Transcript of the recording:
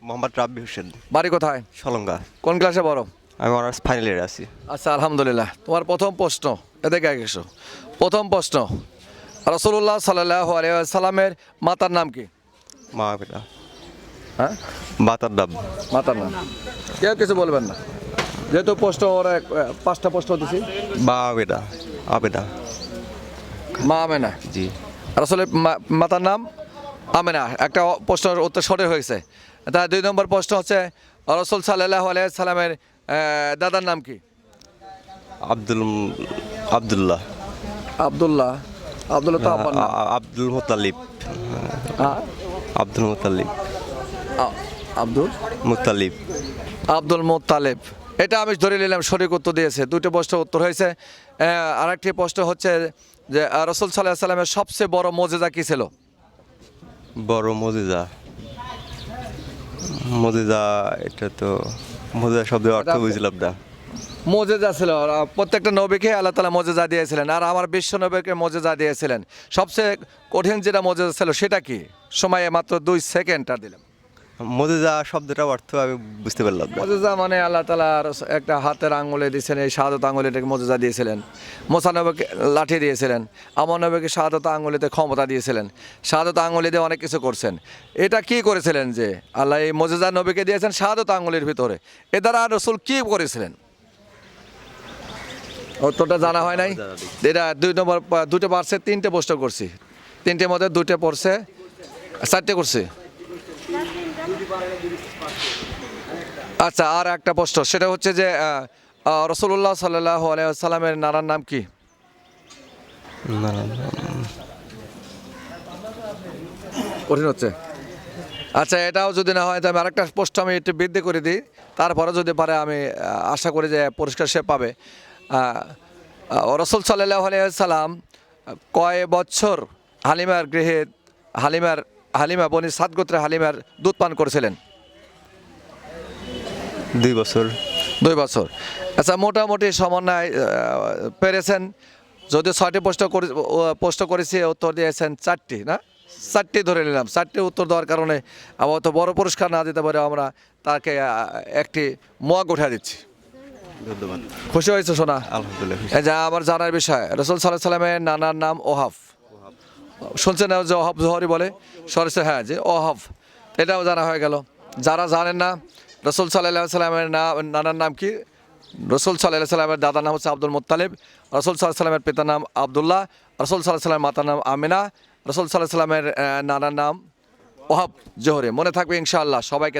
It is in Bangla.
মোহাম্মদ রাব্বি হোসেন। বাড়ি কোথায়? সলঙ্গা। কোন ক্লাসে পড়ো? আমি অনার্স ফাইনাল ইয়ারে আছি। আচ্ছা, আলহামদুলিল্লাহ। তোমার প্রথম প্রশ্ন, এদিকে এসো। প্রথম প্রশ্ন, রাসূলুল্লাহ সাল্লাল্লাহু আলাইহি ওয়াসাল্লামের মাতার নাম কি? মা বেটা হ্যাঁ, বাতার ডাব। মাতার নাম কেউ কিছু বলবেন না, যেহেতু প্রশ্ন ওরা পাঁচটা প্রশ্ন দিছি। বা বেটা আবেদা। মা আমেনা, জি। রাসূলের মাতার নাম আমেনা। একটা প্রশ্নের উত্তর সঠিক হয়েছে। তার 2 নম্বর প্রশ্ন হচ্ছে, রাসূল সাল্লাল্লাহু আলাইহি ওয়াসাল্লামের দাদার নাম কি? আব্দুল্লাহ। আব্দুল্লাহ। আব্দুল্লাহ তো আব্বার নাম। আব্দুল মুতালিব। হ্যাঁ? আব্দুল মুতালিব। আব্দুল মুতালিব। Abdul Muttalib. এটা আমি ধরে নিলাম সঠিক উত্তর দিয়েছে। 2টি প্রশ্ন উত্তর হয়েছে। আরেকটি প্রশ্ন হচ্ছে যে রাসূল সাল্লাল্লাহু আলাইহি ওয়াসাল্লামের সবচেয়ে বড় মুজিজা কি ছিল? বড় মজিজা। মজিজা, এটা তো মজিজা শব্দের অর্থ বুঝলাম না। মুজিজা ছিল, প্রত্যেকটা নবীকে আল্লাহ তাআলা মুজিজা দিয়েছিলেন, আর আমার বিশ্ব নবীকে মুজিজা দিয়েছিলেন। সবচেয়ে কঠিন যেটা মুজিজা ছিল সেটা কি? সময়ে মাত্র 2 সেকেন্ড আর দিলাম। মজিজা শব্দটার অর্থ আমি বুঝতে পারলাম না। মুজিজা মানে আল্লাহ তাআলা একটা হাতের আঙুলে দিয়েছেন, এই শাহাদাত আঙুলে এটাকে মুজিজা দিয়েছিলেন। মুসা নবীকে লাঠি দিয়েছিলেন, আমর নবীকে শাহাদাত আঙুলিতে ক্ষমতা দিয়েছিলেন। শাহাদাত আঙুলি দিয়ে অনেক কিছু করছেন। এটা কি করেছিলেন যে আল্লাহ এই মুজিজা নবীকে দিয়েছেন শাহাদাত আঙুলির ভিতরে? এ দ্বারা রাসূল কি করেছিলেন? উত্তরটা জানা হয় নাই। এটা 2 নম্বর, 2টে পারছে, 3টে প্রশ্ন করছি। 3টের মধ্যে 2টে পড়ছে, 4টে করছি। আচ্ছা, আর একটা প্রশ্ন, সেটা হচ্ছে যে রাসূলুল্লাহ সাল্লাল্লাহু আলাইহি ওয়াসাল্লামের নানার নাম কি? না, না, কঠিন হচ্ছে। আচ্ছা, এটাও যদি না হয় তবে আরেকটা প্রশ্ন আমি একটু বৃদ্ধি করে দিই, তারপরে যদি পারে আমি আশা করি যে পুরস্কার সে পাবে। রাসূল সাল্লাল্লাহু আলাইহি ওয়াসাল্লাম কয় বছর হালিমার গৃহে হালিমা বনি সাদ গোত্রে হালিমার দুধ পান করেছিলেন? 2 বছর। 2 বছর। আচ্ছা, মোটামুটি সমন্বয় পেরেছেন। যদি 6টি প্রশ্ন করেছি, উত্তর দিয়েছেন 4টি, না 4টি ধরে নিলাম। 4টি উত্তর দেওয়ার কারণে আবার তো বড় পুরস্কার না দিতে পারে, আমরা তাকে একটি মগ উঠা দিচ্ছি। ধন্যবাদ। খুশি হয়েছে শোনা? আলহামদুলিল্লাহ। এই যা আমার জানার বিষয়, রাসূল সাল্লাল্লাহু আলাইহি সাল্লামের নানার নাম ওহাব। শুনছেন না যে ওহাব জোহরি বলে সরসে? হ্যাঁ, যে ওহাব, এটাও জানা হয়ে গেল। যারা জানেন না রাসূল সাল্লাল্লাহু আলাইহি সাল্লামের নানার নাম কি, রাসূল সাল্লাল্লাহু আলাইহি সাল্লামের দাদার নাম হচ্ছে আব্দুল মুত্তালিব, রাসূল সাল্লাল্লাহু আলাইহি সাল্লামের পিতার নাম আব্দুল্লাহ, রাসূল সাল্লাল্লাহু আলাইহি সাল্লামের মাতার নাম আমিনা, রাসূল সাল্লাল্লাহু আলাইহি সাল্লামের নানার নাম ওহাব জোহরি। মনে থাকবে ইনশাআল্লাহ। সবাইকে